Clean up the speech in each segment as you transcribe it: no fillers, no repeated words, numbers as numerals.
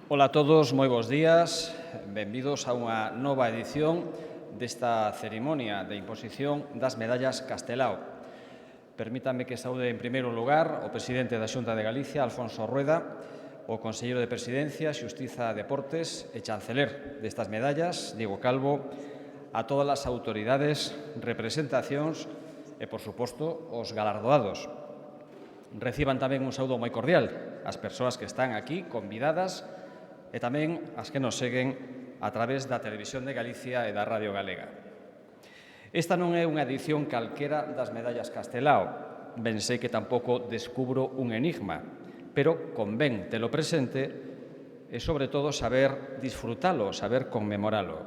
Ola a todos, moi bons días. Benvidos a unha nova edición desta cerimonia de imposición das medallas Castelao. Permítame que saúde en primeiro lugar o presidente da Xunta de Galicia, Alfonso Rueda, o conselleiro de Presidencia, Xustiza e Deportes e chanceler destas medallas, Diego Calvo, a todas as autoridades, representacións e, por suposto, os galardoados. Reciban tamén un saúdo moi cordial ás persoas que están aquí convidadas e tamén as que nos seguen a través da Televisión de Galicia e da Radio Galega. Esta non é unha edición calquera das medallas Castelao. Ben sei que tampouco descubro un enigma, pero convén telo presente e, sobre todo, saber disfrutalo, saber conmemoralo.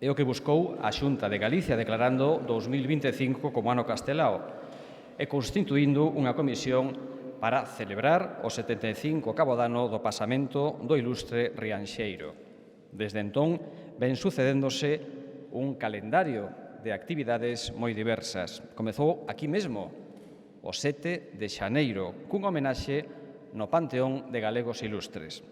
É o que buscou a Xunta de Galicia declarando 2025 como ano Castelao e constituindo unha comisión para celebrar o 75 cabodano do pasamento do ilustre Rianxeiro. Desde entón, ven sucedéndose un calendario de actividades moi diversas. Comezou aquí mesmo, o 7 de xaneiro, cun homenaxe no Panteón de Galegos Ilustres.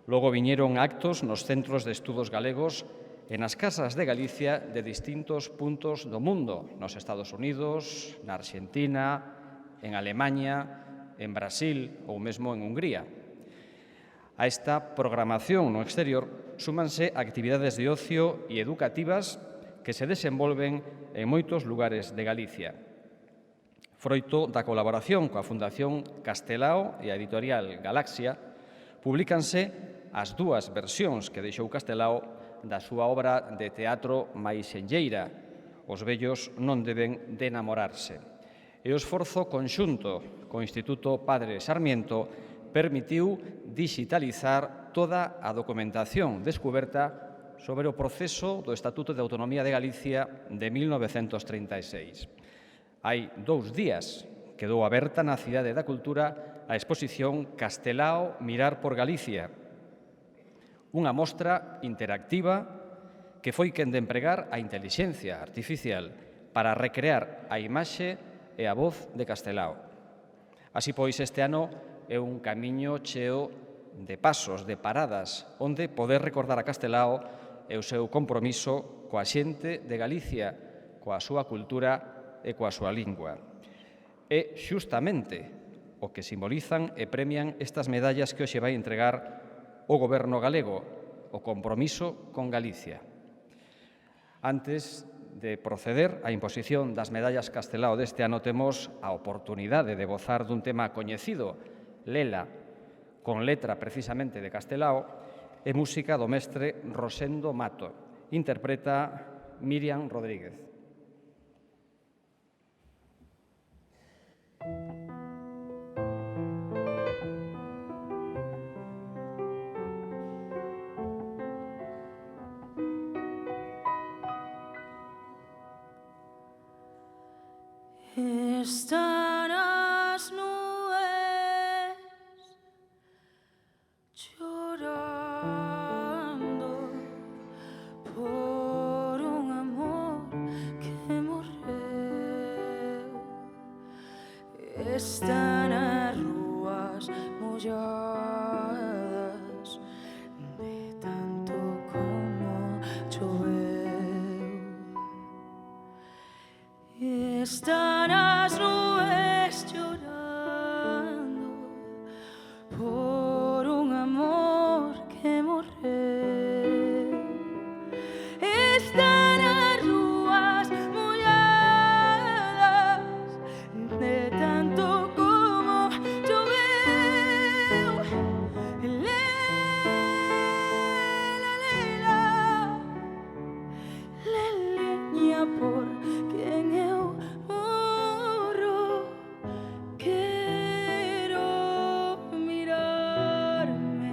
Logo viñeron actos nos centros de estudos galegos e nas casas de Galicia de distintos puntos do mundo, nos Estados Unidos, na Arxentina, en Alemaña, en Brasil ou mesmo en Hungría. A esta programación no exterior súmanse actividades de ocio e educativas que se desenvolven en moitos lugares de Galicia. Froito da colaboración coa Fundación Castelao e a editorial Galaxia, publícanse as dúas versións que deixou Castelao da súa obra de teatro máis enlleira, Os vellos non deben de enamorarse. E o esforzo conxunto co Instituto Padre Sarmiento permitiu digitalizar toda a documentación descuberta sobre o proceso do Estatuto de Autonomía de Galicia de 1936. Hai 2 días quedou aberta na Cidade da Cultura a exposición Castelao Mirar por Galicia, unha mostra interactiva que foi quen de empregar a intelixencia artificial para recrear a imaxe e a voz de Castelao. Así pois, este ano é un camiño cheo de pasos, de paradas, onde poder recordar a Castelao e o seu compromiso coa xente de Galicia, coa súa cultura e coa súa lingua. É xustamente o que simbolizan e premian estas medallas que hoxe vai entregar o Goberno galego, o compromiso con Galicia. Antes de proceder á imposición das medallas Castelao deste ano, temos a oportunidade de gozar dun tema coñecido, Lela, con letra precisamente de Castelao e música do mestre Rosendo Mato. Interpreta Miriam Rodríguez. Están as nubes chorando por un amor que morreu. Están as rúas molladas de tanto como choveu. Están as nubes chorando por un amor que morreu. Están as rúas molladas de tanto como choveu. Lela, lela, leleña por quen eu morro. Quero mirarme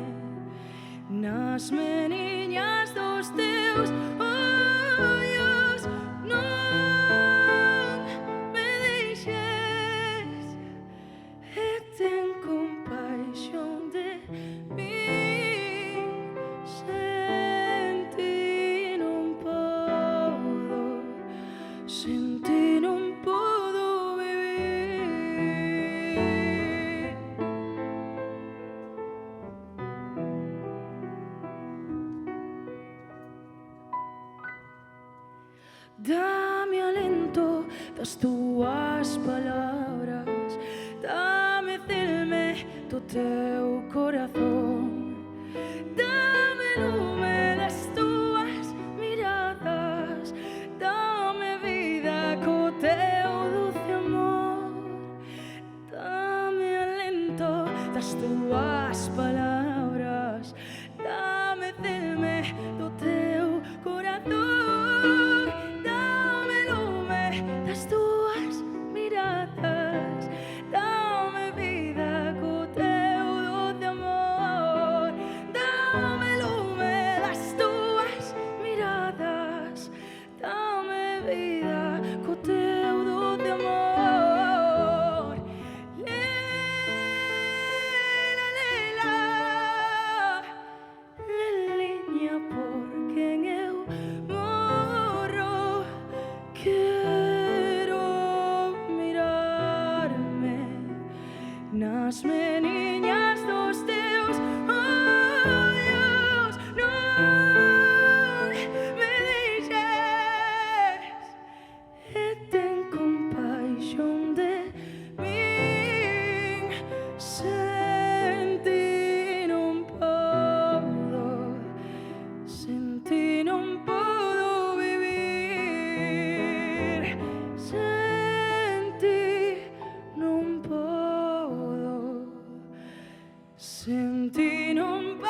nas meniñas dos teus ollos. Dame alento das túas palabras, dame celme do teu corazón, dame lume das túas miradas, dame vida co teu dulce amor, dame alento das túas palabras, dame celme do teu corazón, dame lume das túas miradas, dame vida co teu doce amor, dame lume das túas miradas, dame vida co teu doce amor. Lela, lela, leliña por quen eu morro, quero mirarme nas meniñas dos teus ollos, non me deixes e ten compaixón de min, sen ti non podo, sen ti non podo vivir, sen ti non podo, sen ti non podo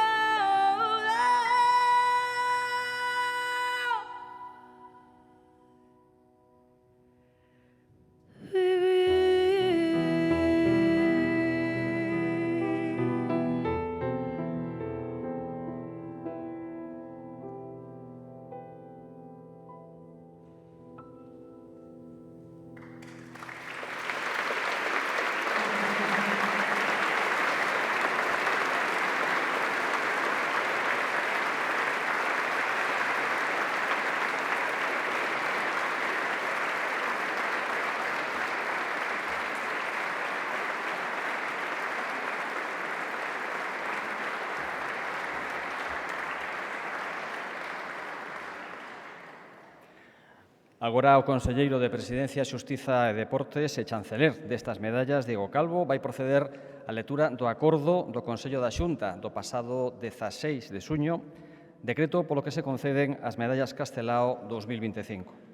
vivir. Agora o conselleiro de Presidencia, Xustiza e Deportes e chanceler destas medallas, Diego Calvo, vai proceder á lectura do acordo do Consello da Xunta do pasado 16 de xuño, decreto polo que se conceden as medallas Castelao 2025.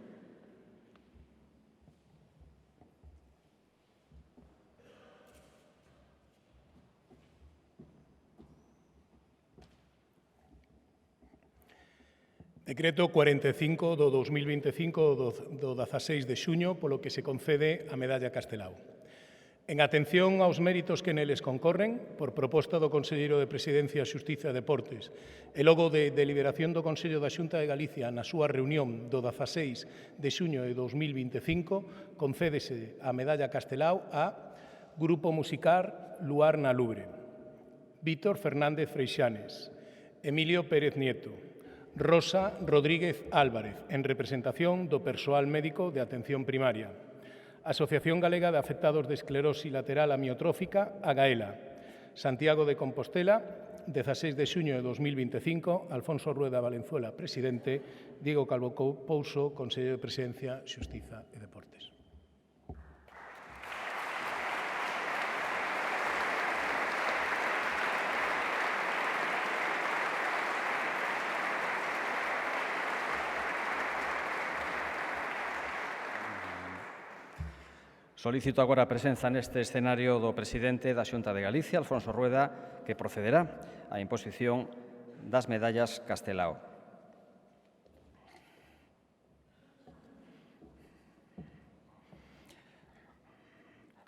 Decreto 45 do 2025 do 16 de xuño polo que se concede a medalla Castelao. En atención aos méritos que neles concorren, por proposta do Conselleiro de Presidencia, Xustiza e Deportes, e logo de deliberación do Consello da Xunta de Galicia na súa reunión do 16 de xuño de 2025, concédese a medalla Castelao a Grupo Musical Luar na Lubre, Víctor Fernández Freixanes, Emilio Pérez Nieto, Rosa Rodríguez Álvarez, en representación do persoal médico de atención primaria. Asociación Galega de Afectados de Esclerosis Lateral Amiotrófica, AGAELA. Santiago de Compostela, 16 de xuño de 2025, Alfonso Rueda Valenzuela, presidente, Diego Calvo Pouso, conselleiro de Presidencia, Xustiza e Deportes. Solicito agora a presenza neste escenario do presidente da Xunta de Galicia, Alfonso Rueda, que procederá á imposición das medallas Castelao.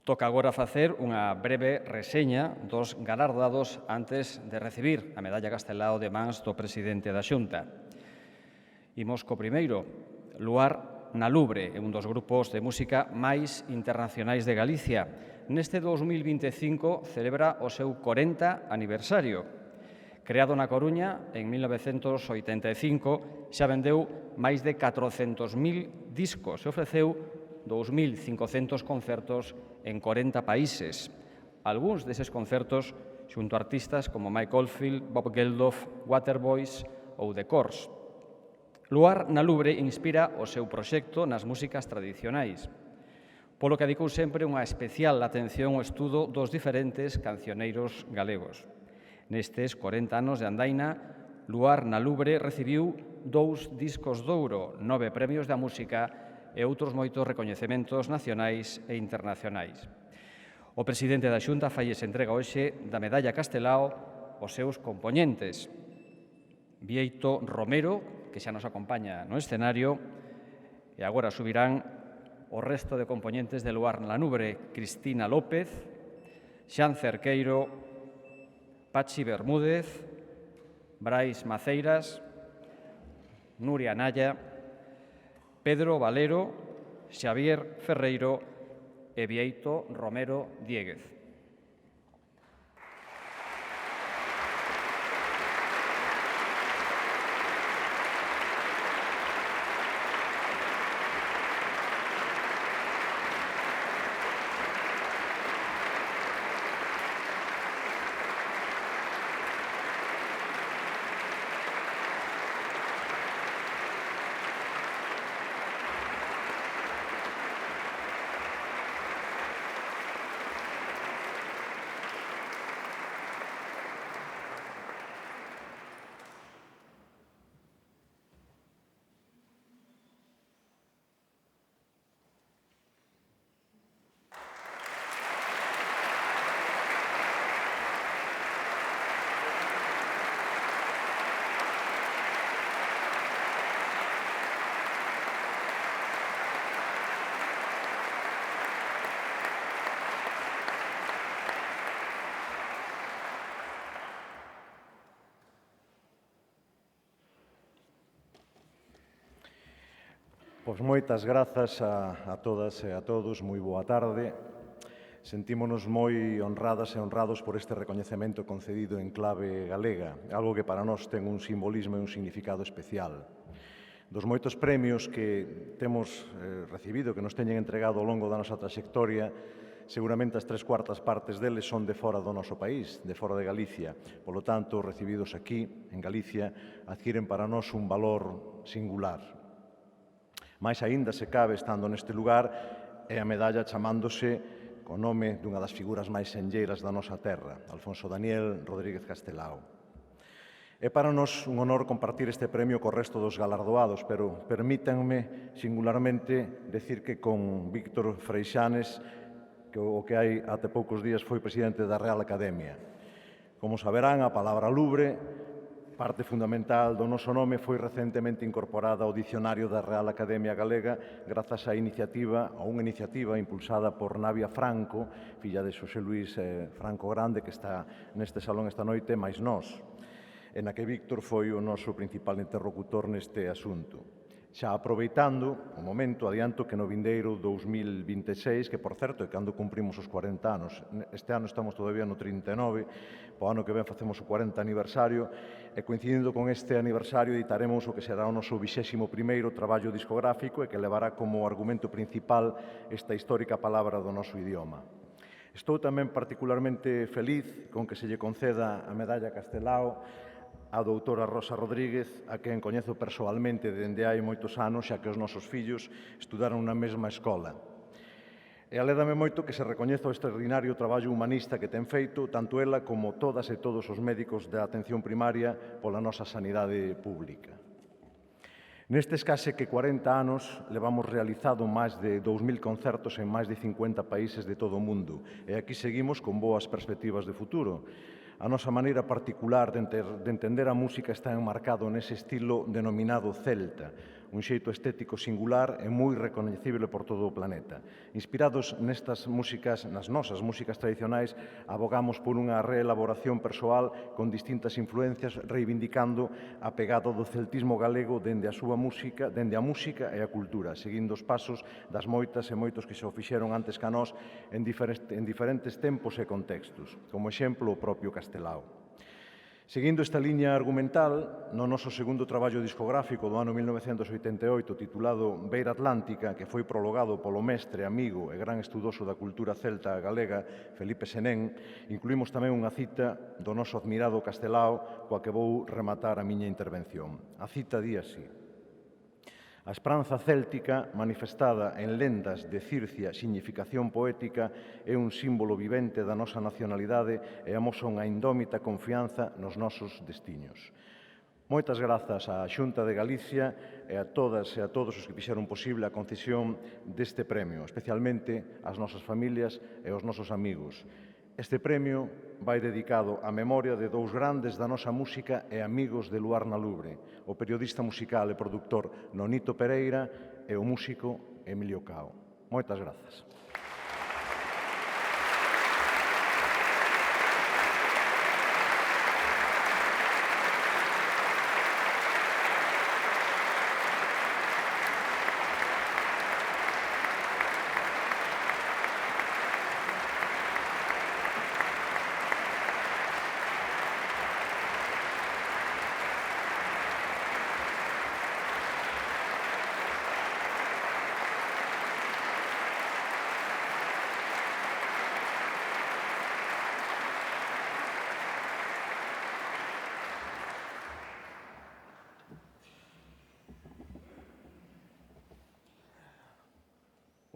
Toca agora facer unha breve reseña dos galardoados antes de recibir a medalla Castelao de mans do presidente da Xunta. Imos co primeiro, Luar na Lubre, é un dos grupos de música máis internacionais de Galicia. Neste 2025 celebra o seu 40 aniversario. Creado na Coruña en 1985, xa vendeu máis de 400.000 discos e ofreceu 2.500 concertos en 40 países. Algúns deses concertos xunto a artistas como Mike Oldfield, Bob Geldof, Waterboys ou The Corrs. Luar na Lubre inspira o seu proxecto nas músicas tradicionais, polo que dedicou sempre unha especial atención ao estudo dos diferentes cancioneiros galegos. Nestes 40 anos de andaina, Luar na Lubre recibiu 2 discos de ouro, 9 premios da música e outros moitos recoñecementos nacionais e internacionais. O presidente da Xunta falle entrega hoxe da Medalla Castelao aos seus compoñentes. Bieito Romero, que xa nos acompaña no escenario, e agora subirán o resto de compoñentes de Luar na Lubre: Cristina López, Xan Cerqueiro, Pachi Bermúdez, Brais Maceiras, Nuria Naya, Pedro Valero, Xavier Ferreiro e Bieito Romero Diéguez. Pois moitas grazas a todas e a todos, moi boa tarde. Sentímonos moi honradas e honrados por este recoñecemento concedido en clave galega, algo que para nós ten un simbolismo e un significado especial. Dos moitos premios que temos recibido, que nos teñen entregado ao longo da nosa traxectoria, seguramente as 3/4 partes deles son de fora do noso país, de fora de Galicia. Polo tanto, recibidos aquí, en Galicia, adquiren para nós un valor singular. Mais aínda se cabe, estando neste lugar, é a medalla chamándose co nome dunha das figuras máis senlleiras da nosa terra, Alfonso Daniel Rodríguez Castelao. É para nós un honor compartir este premio co resto dos galardoados, pero permítanme singularmente decir que con Víctor Freixanes, que o que hai até poucos días foi presidente da Real Academia. Como saberán, a palabra lubre, parte fundamental do noso nome, foi recentemente incorporada ao dicionario da Real Academia Galega grazas a unha iniciativa impulsada por Navia Franco, filla de Xosé Luís Franco Grande, que está neste salón esta noite, máis nós, en a que Víctor foi o noso principal interlocutor neste asunto. Xa aproveitando o momento, adianto que no vindeiro 2026, que por certo é cando cumprimos os 40 anos, este ano estamos todavía no 39, po ano que ven facemos o 40 aniversario, e coincidindo con este aniversario editaremos o que será o noso 21º traballo discográfico e que levará como argumento principal esta histórica palabra do noso idioma. Estou tamén particularmente feliz con que se lle conceda a Medalla Castelao a doutora Rosa Rodríguez, a quen coñezo persoalmente dende hai moitos anos, xa que os nosos fillos estudaron na mesma escola. E alédame moito que se recoñeza o extraordinario traballo humanista que ten feito tanto ela como todas e todos os médicos da atención primaria pola nosa sanidade pública. Nestes case que 40 anos levamos realizado máis de 2.000 concertos en máis de 50 países de todo o mundo e aquí seguimos con boas perspectivas de futuro. A nosa maneira particular de entender a música está enmarcado nese estilo denominado celta, un xeito estético singular e moi recoñecible por todo o planeta. Inspirados nestas músicas, nas nosas músicas tradicionais, abogamos por unha reelaboración persoal con distintas influencias, reivindicando a pegada do celtismo galego dende a música e a cultura, seguindo os pasos das moitas e moitos que se o fixeron antes que a nós en diferentes tempos e contextos, como exemplo o propio Castelao. Seguindo esta liña argumental, no noso segundo traballo discográfico do ano 1988 titulado Beira Atlántica, que foi prologado polo mestre, amigo e gran estudoso da cultura celta galega, Felipe Senén, incluímos tamén unha cita do noso admirado Castelao, coa que vou rematar a miña intervención. A cita di así: A esperanza céltica, manifestada en lendas de Circia, significación poética, é un símbolo vivente da nosa nacionalidade e amosa unha indómita confianza nos nosos destiños. Moitas grazas á Xunta de Galicia e a todas e a todos os que fixeron posible a concesión deste premio, especialmente ás nosas familias e aos nosos amigos. Este premio vai dedicado á memoria de dous grandes da nosa música e amigos de Luar na Lubre, o periodista musical e produtor Nonito Pereira e o músico Emilio Cao. Moitas grazas.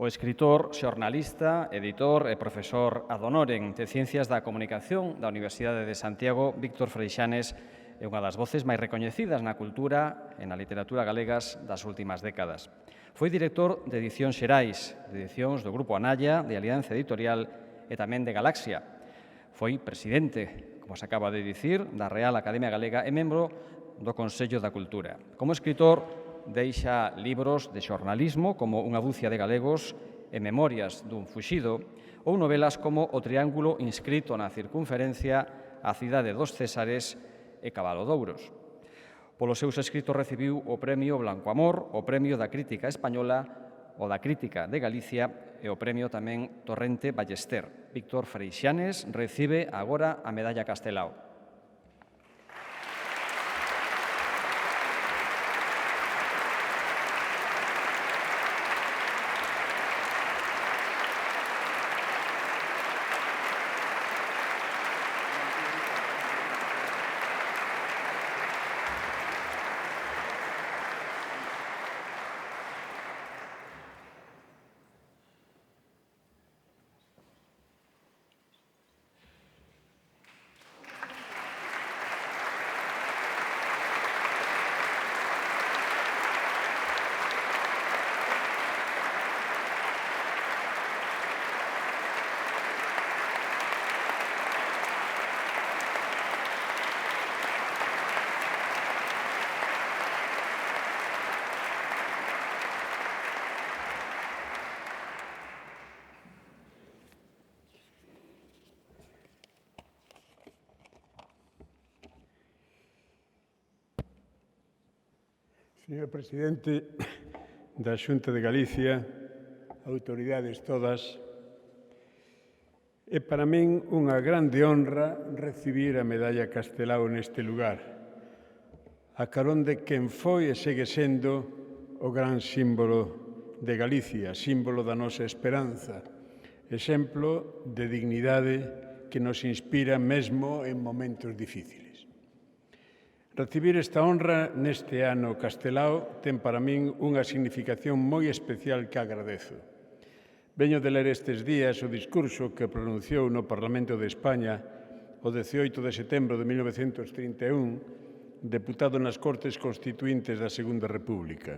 O escritor, xornalista, editor e profesor ad honorem de Ciencias da Comunicación da Universidade de Santiago, Víctor Freixanes, é unha das voces máis recoñecidas na cultura e na literatura galegas das últimas décadas. Foi director de Edicións Xerais, de edicións do Grupo Analla, de Alianza Editorial e tamén de Galaxia. Foi presidente, como se acaba de dicir, da Real Academia Galega e membro do Consello da Cultura. Como escritor, deixa libros de xornalismo como Unha dúcia de galegos e Memorias dun fuxido ou novelas como O triángulo inscrito na circunferencia, A cidade dos Césares e Cabalodouros. Polos seus escritos recibiu o Premio Blanco Amor, o Premio da Crítica Española, o da Crítica de Galicia e o Premio tamén Torrente Ballester. Víctor Freixanes recibe agora a Medalla Castelao. Señor Presidente da Xunta de Galicia, autoridades todas, é para min unha grande honra recibir a Medalla Castelao neste lugar, a carón de quen foi e segue sendo o gran símbolo de Galicia, símbolo da nosa esperanza, exemplo de dignidade que nos inspira mesmo en momentos difíciles. Recibir esta honra neste ano Castelao ten para min unha significación moi especial que agradezo. Veño de ler estes días o discurso que pronunciou no Parlamento de España o 18 de setembro de 1931, deputado nas Cortes Constituíntes da Segunda República.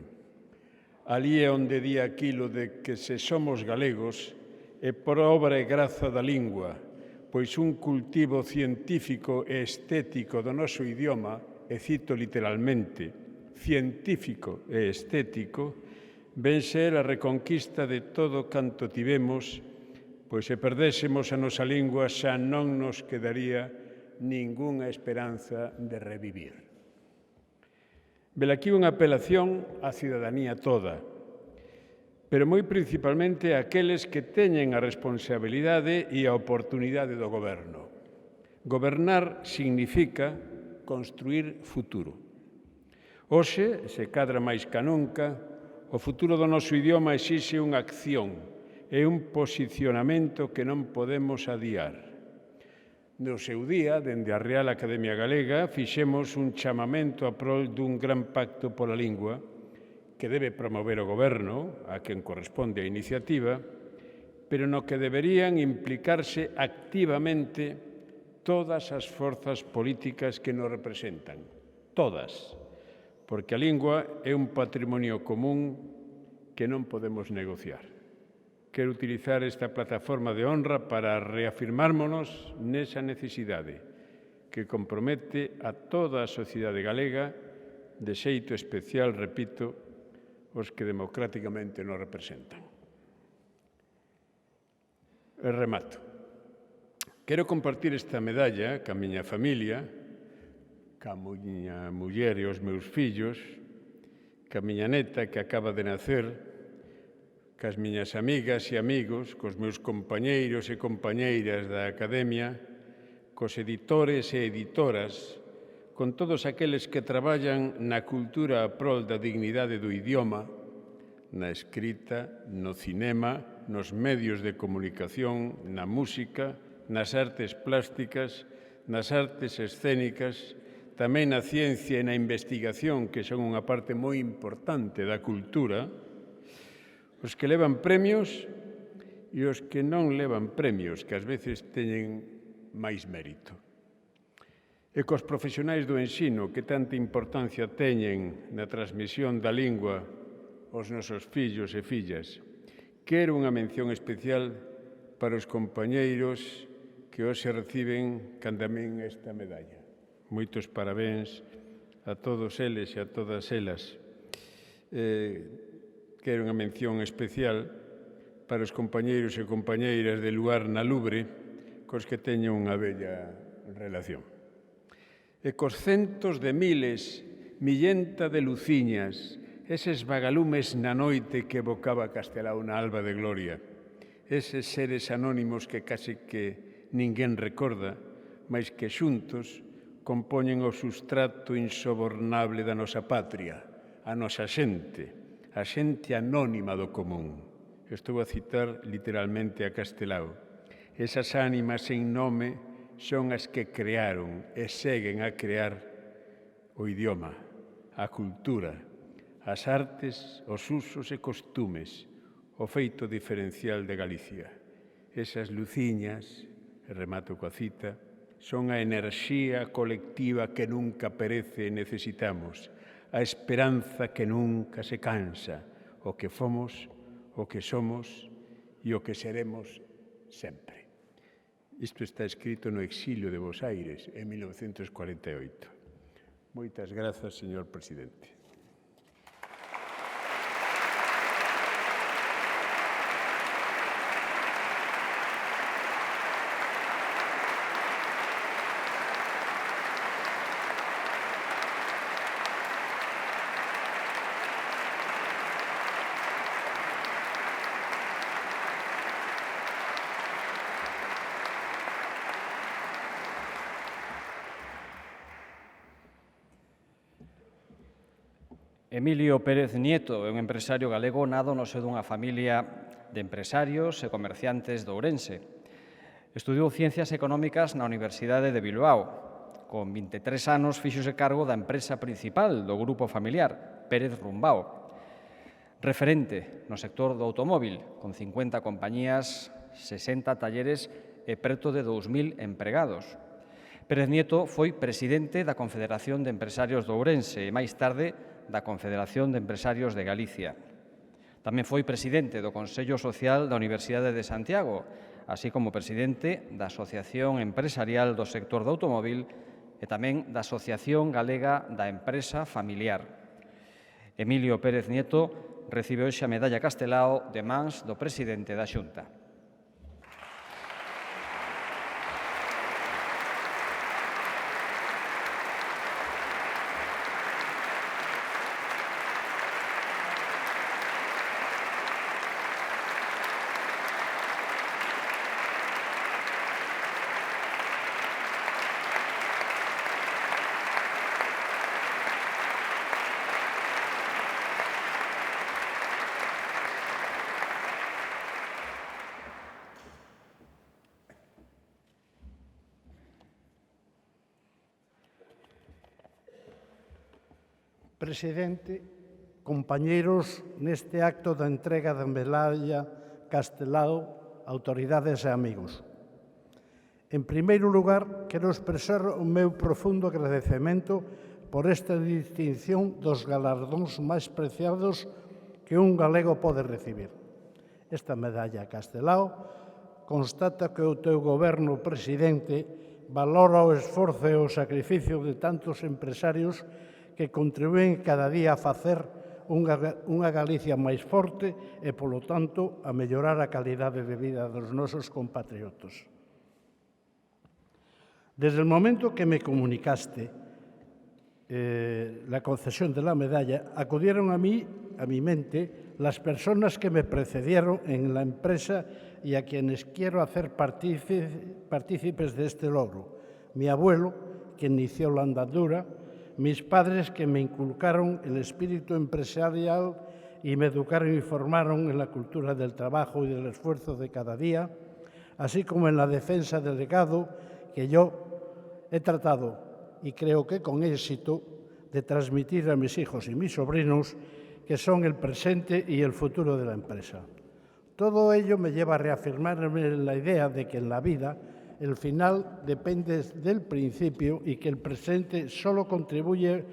Alí é onde di aquilo de que se somos galegos é por obra e graza da lingua, pois un cultivo científico e estético do noso idioma, e cito literalmente, científico e estético, ven ser a reconquista de todo canto tivemos, pois se perdésemos a nosa lingua xa non nos quedaría ningunha esperanza de revivir. Velaquí unha apelación á cidadanía toda, pero moi principalmente aqueles que teñen a responsabilidade e a oportunidade do goberno. Gobernar significa construir futuro. Hoxe, se cadra máis ca nunca, o futuro do noso idioma exixe unha acción e un posicionamento que non podemos adiar. No seu día, dende a Real Academia Galega, fixemos un chamamento a prol dun gran pacto pola lingua que debe promover o Goberno, a quen corresponde a iniciativa, pero no que deberían implicarse activamente todas as forzas políticas que nos representan, todas, porque a lingua é un patrimonio común que non podemos negociar. Quero utilizar esta plataforma de honra para reafirmármonos nesa necesidade que compromete a toda a sociedade galega, de xeito especial, repito, os que democráticamente nos representan. E remato. Quero compartir esta medalla ca miña familia, ca miña muller e os meus fillos, ca miña neta que acaba de nacer, cas miñas amigas e amigos, cos meus compañeiros e compañeiras da Academia, cos editores e editoras, con todos aqueles que traballan na cultura a prol da dignidade do idioma, na escrita, no cinema, nos medios de comunicación, na música, nas artes plásticas, nas artes escénicas, tamén na ciencia e na investigación, que son unha parte moi importante da cultura, os que levan premios e os que non levan premios, que ás veces teñen máis mérito. E cos profesionais do ensino que tanta importancia teñen na transmisión da lingua aos nosos fillos e fillas. Quero unha mención especial para os compañeiros que hoxe reciben canda min esta medalla. Moitos parabéns a todos eles e a todas elas. Quero unha mención especial para os compañeiros e compañeiras de Luar na Lubre, cos que teño unha bella relación. E cos centos de miles, millenta de luciñas, eses vagalumes na noite que evocaba Castelao na alba de gloria, eses seres anónimos que case que ninguén recorda, mais que xuntos compoñen o substrato insobornable da nosa patria, a nosa xente, a xente anónima do común. Estou a citar literalmente a Castelao. Esas ánimas sen nome son as que crearon e seguen a crear o idioma, a cultura, as artes, os usos e costumes, o feito diferencial de Galicia. Esas luciñas, e remato coa cita, son a enerxía colectiva que nunca perece e necesitamos, a esperanza que nunca se cansa, o que fomos, o que somos e o que seremos sempre. Isto está escrito no exilio de Bos Aires, en 1948. Moitas grazas, señor presidente. Emilio Pérez Nieto é un empresario galego nado no seo dunha familia de empresarios e comerciantes de Ourense. Estudiou Ciencias Económicas na Universidade de Bilbao. Con 23 anos fíxose cargo da empresa principal do grupo familiar, Pérez Rumbao. Referente no sector do automóbil, con 50 compañías, 60 talleres e preto de 2.000 empregados. Pérez Nieto foi presidente da Confederación de Empresarios de Ourense e máis tarde da Confederación de Empresarios de Galicia. Tamén foi presidente do Consello Social da Universidade de Santiago, así como presidente da Asociación Empresarial do Sector do Automóbil e tamén da Asociación Galega da Empresa Familiar. Emilio Pérez Nieto recibe hoxe a medalla Castelao de mans do presidente da Xunta. Presidente, compañeiros neste acto da entrega da medalla Castelao, autoridades e amigos. En primeiro lugar, quero expresar o meu profundo agradecemento por esta distinción dos galardóns máis preciados que un galego pode recibir. Esta medalla Castelao constata que o teu goberno, presidente, valora o esforzo e o sacrificio de tantos empresarios que contribúen cada día a facer unha Galicia máis forte e, polo tanto, a mellorar a calidade de vida dos nosos compatriotas. Desde el momento que me comunicaste la concesión de la medalla, acudieron a mi mente las personas que me precedieron en la empresa y a quienes quiero hacer partícipes de este logro. Mi abuelo, que inició la andadura, mis padres, que me inculcaron el espíritu empresarial y me educaron y formaron en la cultura del trabajo y del esfuerzo de cada día, así como en la defensa del legado que yo he tratado, y creo que con éxito, de transmitir a mis hijos y mis sobrinos, que son el presente y el futuro de la empresa. Todo ello me lleva a reafirmarme en la idea de que en la vida el final depende del principio y que el presente solo contribuye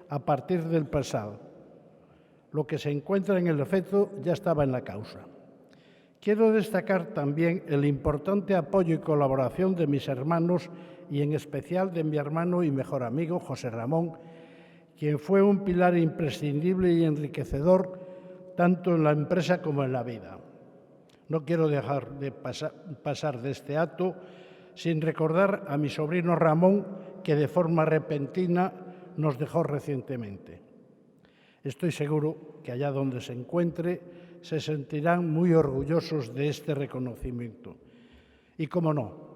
a partir del pasado. Lo que se encuentra en el efecto ya estaba en la causa. Quiero destacar también el importante apoyo y colaboración de mis hermanos y en especial de mi hermano y mejor amigo José Ramón, quien fue un pilar imprescindible y enriquecedor tanto en la empresa como en la vida. No quiero dejar de pasar de este acto sin recordar a mi sobrino Ramón, que de forma repentina nos dejó recientemente. Estoy seguro que allá donde se encuentre se sentirán muy orgullosos de este reconocimiento. Y cómo no,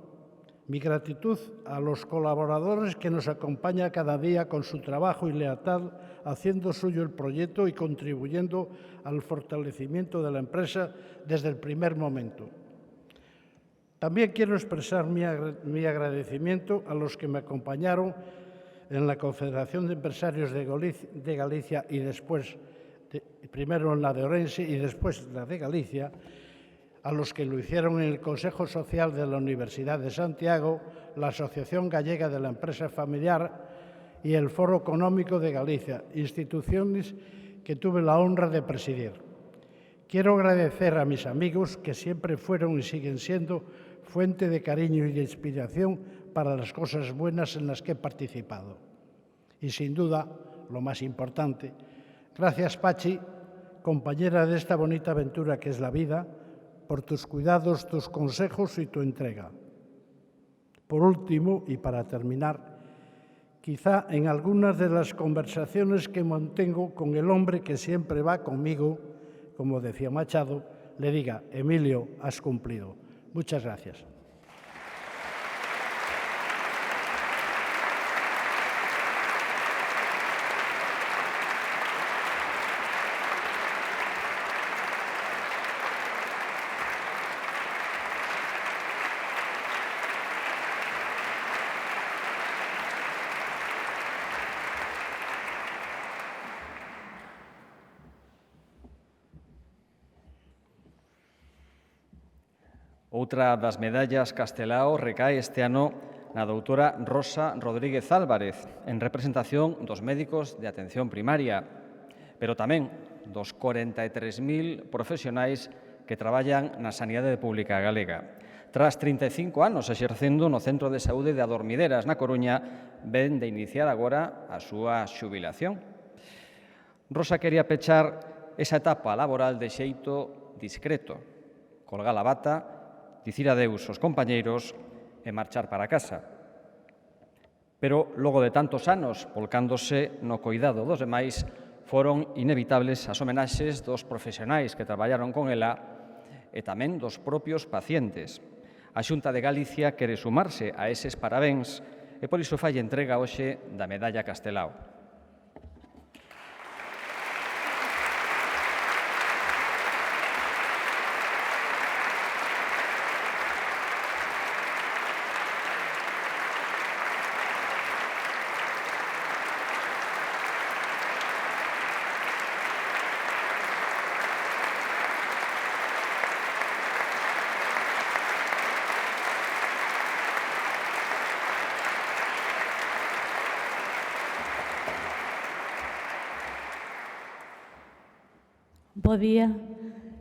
mi gratitud a los colaboradores que nos acompañan cada día con su trabajo y lealtad, haciendo suyo el proyecto y contribuyendo al fortalecimiento de la empresa desde el primer momento. También quiero expresar mi agradecimiento a los que me acompañaron en la Confederación de Empresarios de Galicia y después, primero en la de Ourense y después la de Galicia, a los que lo hicieron en el Consejo Social de la Universidad de Santiago, la Asociación Gallega de la Empresa Familiar y el Foro Económico de Galicia, instituciones que tuve la honra de presidir. Quiero agradecer a mis amigos que siempre fueron y siguen siendo fuente de cariño y de inspiración para las cosas buenas en las que he participado. Y sin duda, lo más importante, gracias Pachi, compañera de esta bonita aventura que es la vida, por tus cuidados, tus consejos y tu entrega. Por último, y para terminar, quizá en algunas de las conversaciones que mantengo con el hombre que siempre va conmigo, como decía Machado, le diga, Emilio, has cumplido. Muchas gracias. Outra das medallas Castelao recae este ano na doutora Rosa Rodríguez Álvarez, en representación dos médicos de atención primaria, pero tamén dos 43.000 profesionais que traballan na sanidade pública galega. Tras 35 anos exercendo no Centro de Saúde de Adormideras, na Coruña, ven de iniciar agora a súa xubilación. Rosa quería pechar esa etapa laboral de xeito discreto, colgar a bata, dicir adeus aos compañeiros e marchar para casa. Pero, logo de tantos anos volcándose no coidado dos demais, foron inevitables as homenaxes dos profesionais que traballaron con ela e tamén dos propios pacientes. A Xunta de Galicia quere sumarse a eses parabéns e por iso fai entrega hoxe da medalla Castelao. Bo día,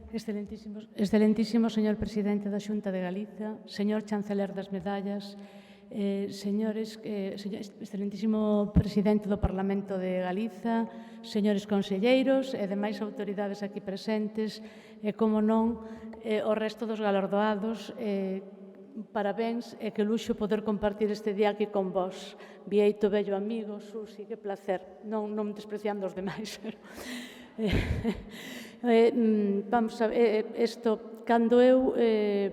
excelentísimo señor presidente da Xunta de Galiza, señor chanceler das medallas, excelentísimo presidente do Parlamento de Galiza, señores conselleiros e demais autoridades aquí presentes, e, como non, o resto dos galardoados, parabéns e que luxo poder compartir este día aquí con vos. Vieito, vello amigo, Susi, que placer, non despreciando os demais. Vamos a ver, cando eu, e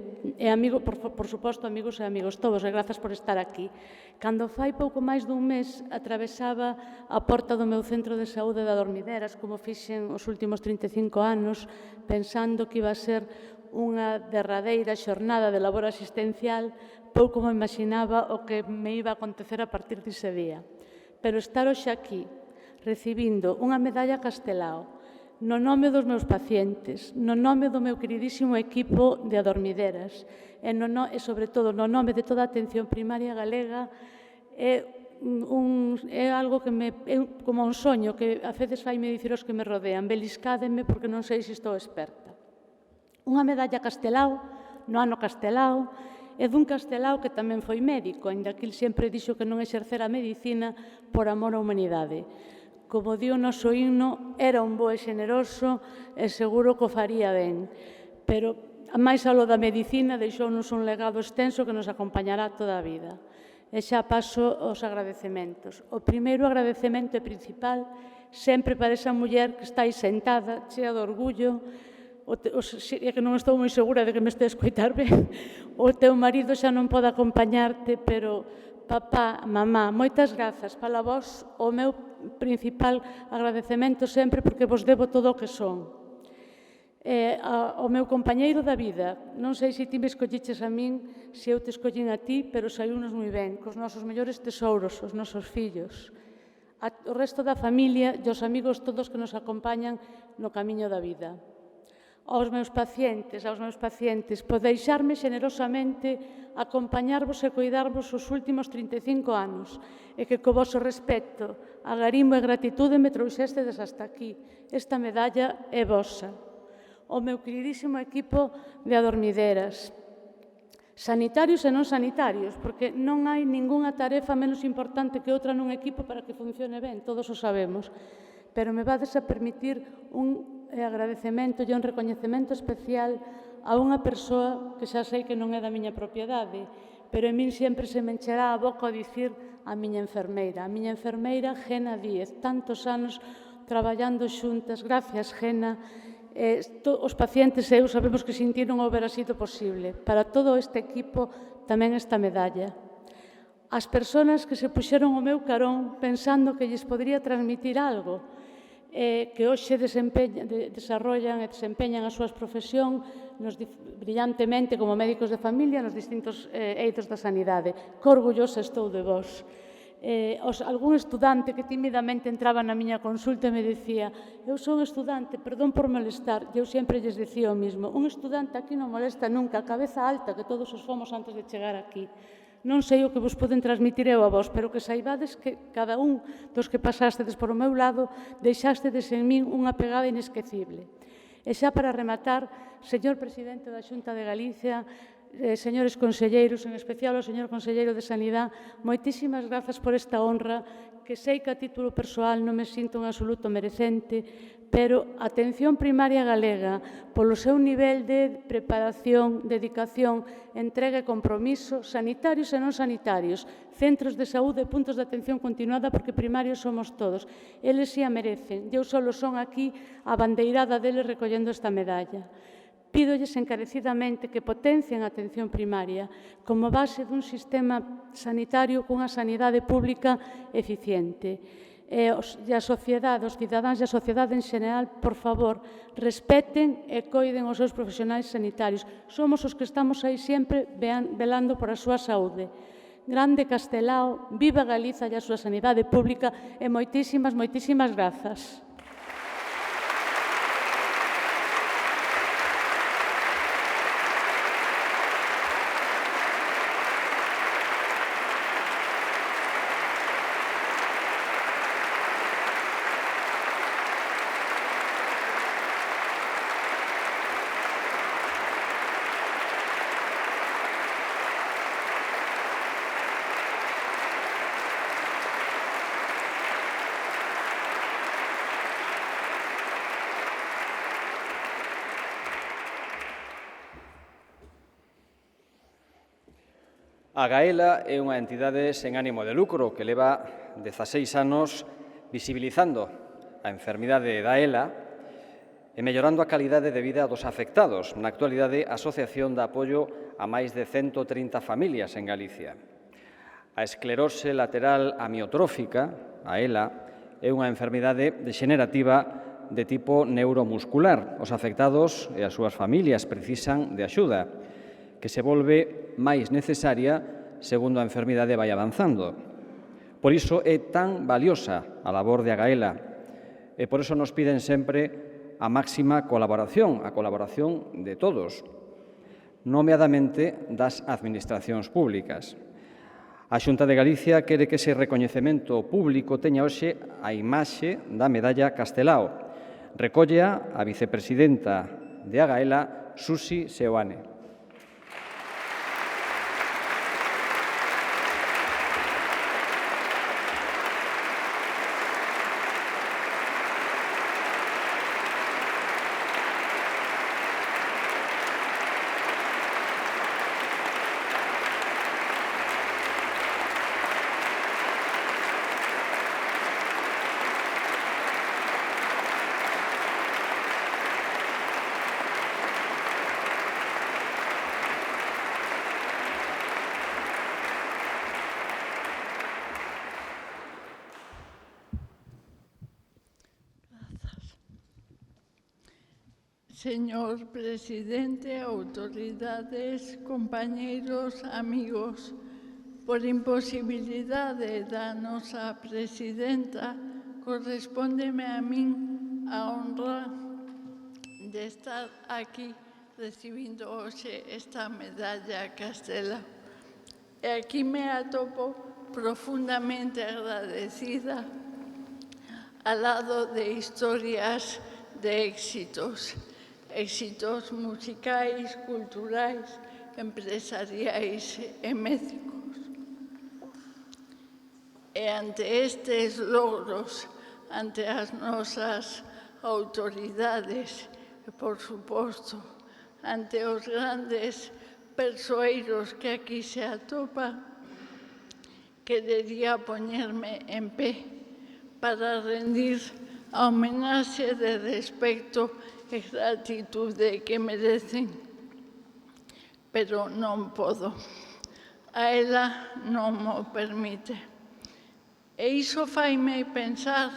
amigo, por suposto, amigos e amigos todos, e grazas por estar aquí. Cando fai pouco máis dun mes atravesaba a porta do meu centro de saúde de Dormideras, como fixen os últimos 35 anos, pensando que iba a ser unha derradeira xornada de labor asistencial, pouco me imaginaba o que me iba a acontecer a partir dese día. Pero estar hoxe aquí, recibindo unha medalla Castelao, no nome dos meus pacientes, no nome do meu queridísimo equipo de Adormideras e, sobre todo, no nome de toda a atención primaria galega, é algo que é como un soño que a veces faime dicir os que me rodean, beliscádeme porque non sei se estou experta. Unha medalla Castelao, no ano Castelao, é dun Castelao que tamén foi médico, aínda que el sempre dixo que non exercera a medicina por amor á humanidade. Como di o noso himno, era un bo e xeneroso e seguro que o faría ben. Pero, a máis aló da medicina, deixounos un legado extenso que nos acompañará toda a vida. E xa paso aos agradecementos. O primeiro agradecemento e principal, sempre para esa muller que está aí sentada, chea de orgullo, e que non estou moi segura de que me este a escoitar ben, o teu marido xa non pode acompañarte, pero papá, mamá, moitas grazas para vos, o meu principal agradecemento sempre porque vos debo todo o que son. O meu compañeiro da vida, non sei se ti me escolliches a min, se eu te escollín a ti, pero saíunos moi ben, cos nosos mellores tesouros, os nosos fillos. O resto da familia e os amigos todos que nos acompañan no camiño da vida. Aos meus pacientes, por deixarme xenerosamente acompañarvos e cuidarvos os últimos 35 anos e que co vosso respecto, agarimo e gratitude me trouxestedes hasta aquí. Esta medalla é vosa. O meu queridísimo equipo de Adormideras, sanitarios e non sanitarios, porque non hai ningunha tarefa menos importante que outra nun equipo para que funcione ben, todos o sabemos. Pero me vades a permitir un agradecemento e un recoñecemento especial a unha persoa que xa sei que non é da miña propiedade, pero en min sempre se me encherá a boca a dicir a miña enfermeira Gena Díez, tantos anos traballando xuntas. Gracias, Gena. Os pacientes e eu sabemos que sin ti non houbera sido posible. Para todo este equipo tamén esta medalla. As persoas que se puxeron o meu carón pensando que lles podría transmitir algo, que hoxe desarrollan e desempeñan a súa profesión brillantemente como médicos de familia nos distintos eidos da sanidade. Que orgullosa estou de vos. Algún estudante que tímidamente entraba na miña consulta e me dicía: eu son estudante, perdón por molestar, e eu sempre lles dicía o mismo: un estudante aquí non molesta nunca, a cabeza alta que todos os fomos antes de chegar aquí. Non sei o que vos poden transmitir eu a vos, pero que saibades que cada un dos que pasastedes por o meu lado deixastedes en min unha pegada inesquecible. E xa para rematar, señor presidente da Xunta de Galicia, señores conselleiros, en especial ao señor conselleiro de Sanidade, moitísimas grazas por esta honra, que sei que a título persoal non me sinto en absoluto merecente, pero a atención primaria galega, polo seu nivel de preparación, dedicación, entrega e compromiso, sanitarios e non sanitarios, centros de saúde e puntos de atención continuada, porque primarios somos todos. Eles si a merecen. Eu só son aquí a bandeirada deles recollendo esta medalla. Pídolles encarecidamente que potencien a atención primaria como base dun sistema sanitario cunha sanidade pública eficiente. E a sociedade, os cidadáns e a sociedade en xeral, por favor, respeten e coiden os seus profesionais sanitarios. Somos os que estamos aí sempre velando por a súa saúde. Grande Castelao, viva Galiza e a súa sanidade pública e moitísimas, moitísimas grazas. A Gaela é unha entidade sen ánimo de lucro que leva 16 anos visibilizando a enfermidade da ELA e mellorando a calidade de vida dos afectados. Na actualidade, a Asociación dá apoio a máis de 130 familias en Galicia. A esclerose lateral amiotrófica, a ELA, é unha enfermidade dexenerativa de tipo neuromuscular. Os afectados e as súas familias precisan de axuda, que se volve máis necesaria segundo a enfermidade vai avanzando. Por iso é tan valiosa a labor de Agaela e por iso nos piden sempre a máxima colaboración, a colaboración de todos, nomeadamente das administracións públicas. A Xunta de Galicia quere que ese recoñecemento público teña hoxe a imaxe da medalla Castelao. Recóllea a vicepresidenta de Agaela, Susi Seoane. Señor presidente, autoridades, compañeiros, amigos, por imposibilidade da nosa presidenta, correspóndeme a min a honra de estar aquí recibindo hoxe esta medalla Castelao. E aquí me atopo profundamente agradecida al lado de historias de éxitos musicais, culturais, empresariais e médicos. E ante estes logros, ante as nosas autoridades, e, por suposto, ante os grandes persoeiros que aquí se atopan, querería poñerme en pé para rendir a homenaxe de respecto e gratitude que merecen, pero non podo. A ela non mo permite. E iso faime pensar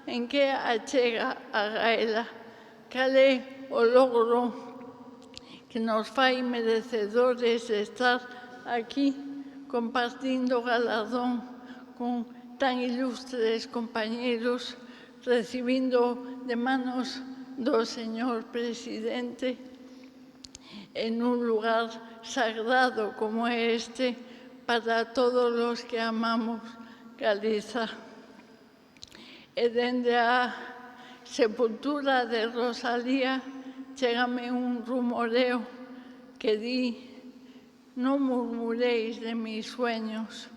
en que achega a Gaela, cal é o logro que nos fai merecedores de estar aquí compartindo galardón con tan ilustres compañeros, recibindo de manos do señor presidente en un lugar sagrado como este para todos os que amamos Galiza. E dende a sepultura de Rosalía chégame un rumoreo que di: non murmuréis de mis sueños.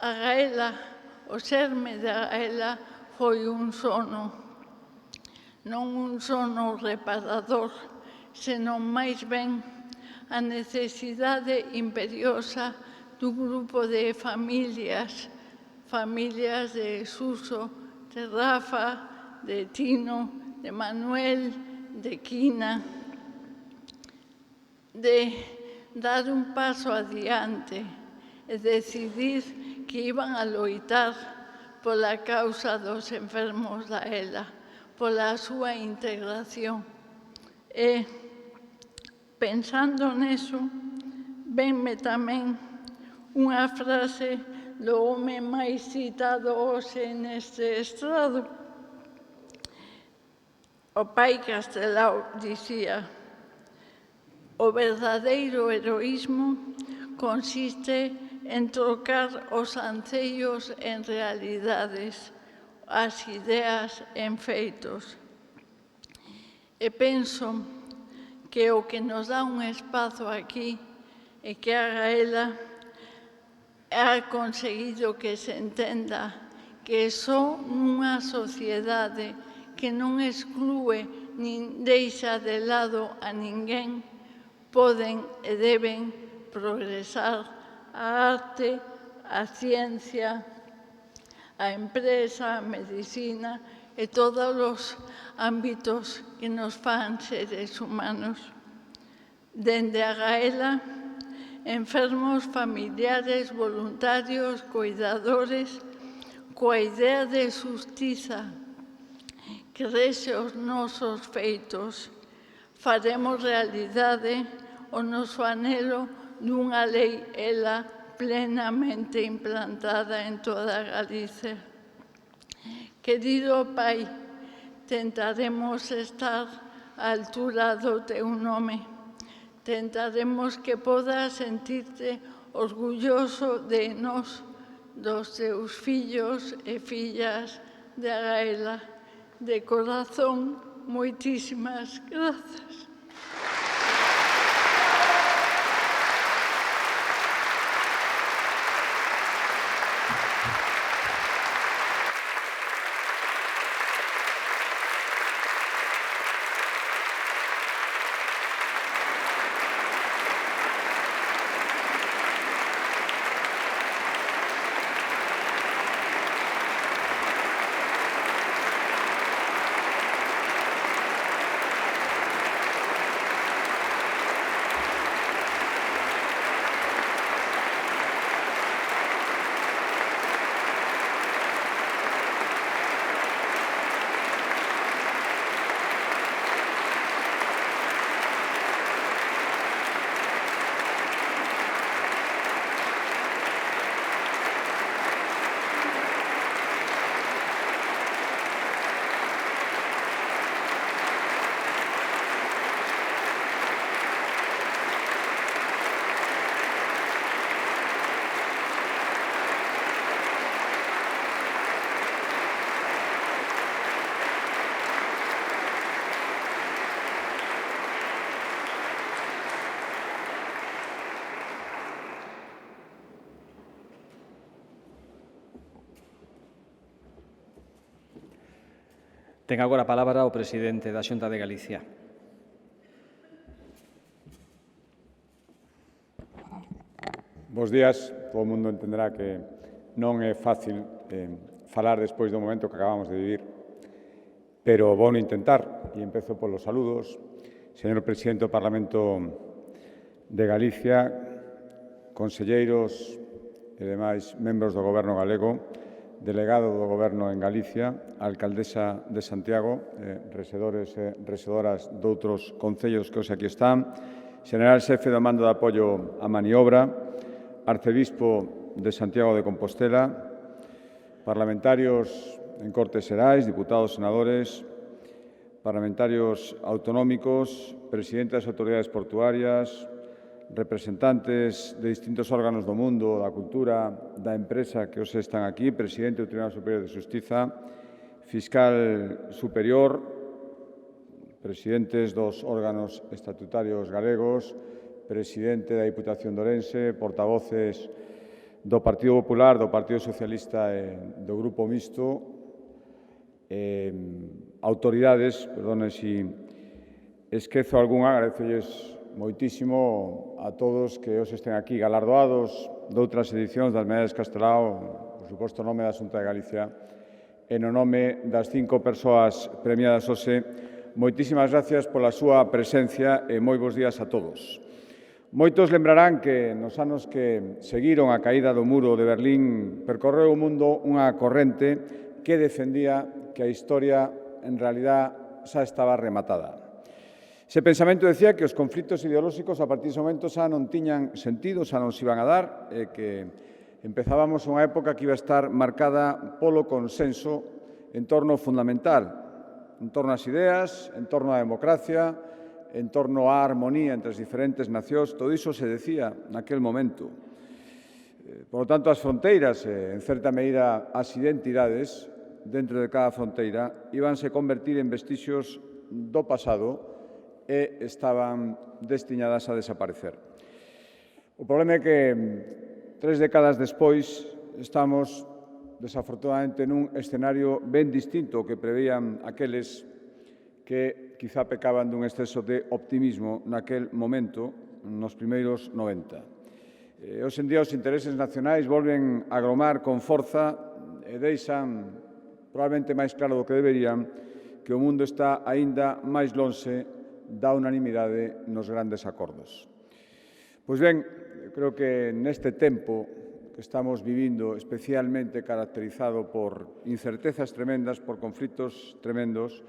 A Gaela, o serme de Gaela, foi un sono. Non un sono reparador, senón máis ben a necesidade imperiosa dun grupo de familias de Suso, de Rafa, de Tino, de Manuel, de Quina, de dar un paso adiante e decidir que iban a loitar pola causa dos enfermos da ELA, pola súa integración. E, pensando neso, venme tamén unha frase do home máis citado hoxe neste estrado. O pai Castelao dicía: o verdadeiro heroísmo consiste en trocar os ancellos en realidades, as ideas en feitos. E penso que o que nos dá un espazo aquí e que a Gaela ha conseguido que se entenda que só nunha sociedade que non exclúe nin deixa de lado a ninguén poden e deben progresar a arte, a ciencia, a empresa, a medicina e todos os ámbitos que nos fan seres humanos. Dende a Gaela, enfermos, familiares, voluntarios, cuidadores, coa idea de xustiza que rexe os nosos feitos, faremos realidade o noso anhelo dunha lei ela plenamente implantada en toda Galicia. Querido Pai, tentaremos estar á altura do teu nome. Tentaremos que podas sentirte orgulloso de nós, dos teus fillos e fillas de Gaela. De corazón, moitísimas grazas. Ten agora a palabra o presidente da Xunta de Galicia. Bos días. Todo o mundo entenderá que non é fácil falar despois do momento que acabamos de vivir, pero vou intentar, e empezo polos saludos. Señor presidente do Parlamento de Galicia, conselleiros e demais membros do Goberno galego, delegado do Goberno en Galicia, alcaldesa de Santiago, resedores e resedoras doutros concellos que hoxe aquí están, xeneral xefe do mando de apoio á maniobra, arcebispo de Santiago de Compostela, parlamentarios en Cortes Xerais, diputados, senadores, parlamentarios autonómicos, presidentes das autoridades portuarias, representantes de distintos órganos do mundo, da cultura, da empresa que hoxe están aquí, presidente do Tribunal Superior de Xustiza, fiscal superior, presidentes dos órganos estatutarios galegos, presidente da Diputación de Ourense, portavoces do Partido Popular, do Partido Socialista e do Grupo Mixto, autoridades, perdone se esquezo algunha, agradezolles moitísimo a todos que hoxe estén aquí galardoados doutras edicións das Medallas Castelao, por suposto, no nome da Xunta de Galicia e no nome das 5 persoas premiadas hoxe. Moitísimas gracias pola súa presencia e moi bons días a todos. Moitos lembrarán que nos anos que seguiron a caída do muro de Berlín percorreu o mundo unha corrente que defendía que a historia en realidad xa estaba rematada. Ese pensamento decía que os conflitos ideolóxicos a partir dese momento xa non tiñan sentido, xa non se iban a dar, e que empezábamos unha época que iba a estar marcada polo consenso en torno fundamental, en torno ás ideas, en torno á democracia, en torno á armonía entre as diferentes nacións. Todo iso se decía naquel momento. Por lo tanto, as fronteiras, en certa medida as identidades dentro de cada fronteira, íbanse convertir en vestixios do pasado e estaban destinadas a desaparecer. O problema é que 3 décadas despois estamos, desafortunadamente, nun escenario ben distinto ao que prevían aqueles que quizá pecaban dun exceso de optimismo naquel momento, nos primeiros 90. Hoxe en día os intereses nacionais volven a agromar con forza e deixan probablemente máis claro do que deberían que o mundo está aínda máis lonxe da unanimidade nos grandes acordos. Pois ben, creo que neste tempo que estamos vivindo especialmente caracterizado por incertezas tremendas, por conflitos tremendos,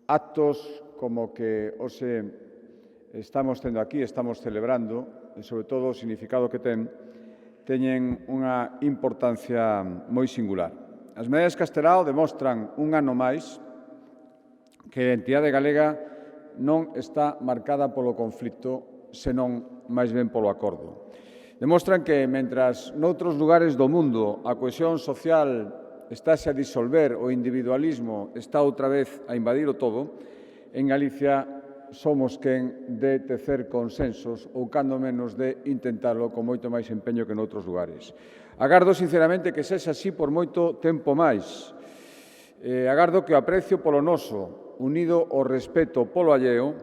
actos como que hoxe estamos tendo aquí, estamos celebrando, e sobre todo o significado que teñen unha importancia moi singular. As medallas Castelao demostran un ano máis que a identidade galega non está marcada polo conflito, senón máis ben polo acordo. Demostran que, mentras noutros lugares do mundo a cohesión social estáse a disolver, o individualismo está outra vez a invadir o todo, en Galicia somos quen de tecer consensos ou, cando menos, de intentalo con moito máis empeño que noutros lugares. Agardo, sinceramente, que sexa así por moito tempo máis. Agardo que o aprecio polo noso, unido ao respeto polo alleo,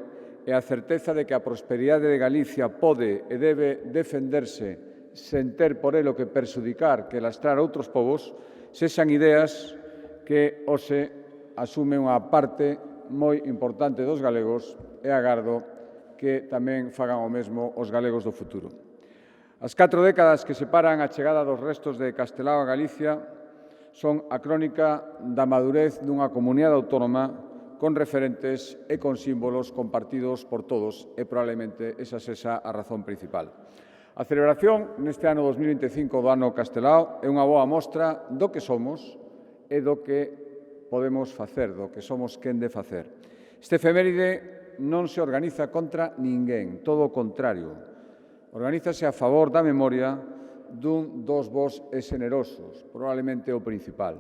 e a certeza de que a prosperidade de Galicia pode e debe defenderse sen ter por elo que perxudicar, que lastrar outros povos, sexan ideas que hoxe asume unha parte moi importante dos galegos e agardo que tamén fagan o mesmo os galegos do futuro. As 4 décadas que separan a chegada dos restos de Castelao a Galicia son a crónica da madurez dunha comunidade autónoma con referentes e con símbolos compartidos por todos e probablemente esa sexa a razón principal. A celebración neste ano 2025 do ano Castelao é unha boa mostra do que somos e do que podemos facer, do que somos quen de facer. Este efeméride non se organiza contra ninguén, todo o contrario. Organízase a favor da memoria dun dos vós e xenerosos, probablemente o principal.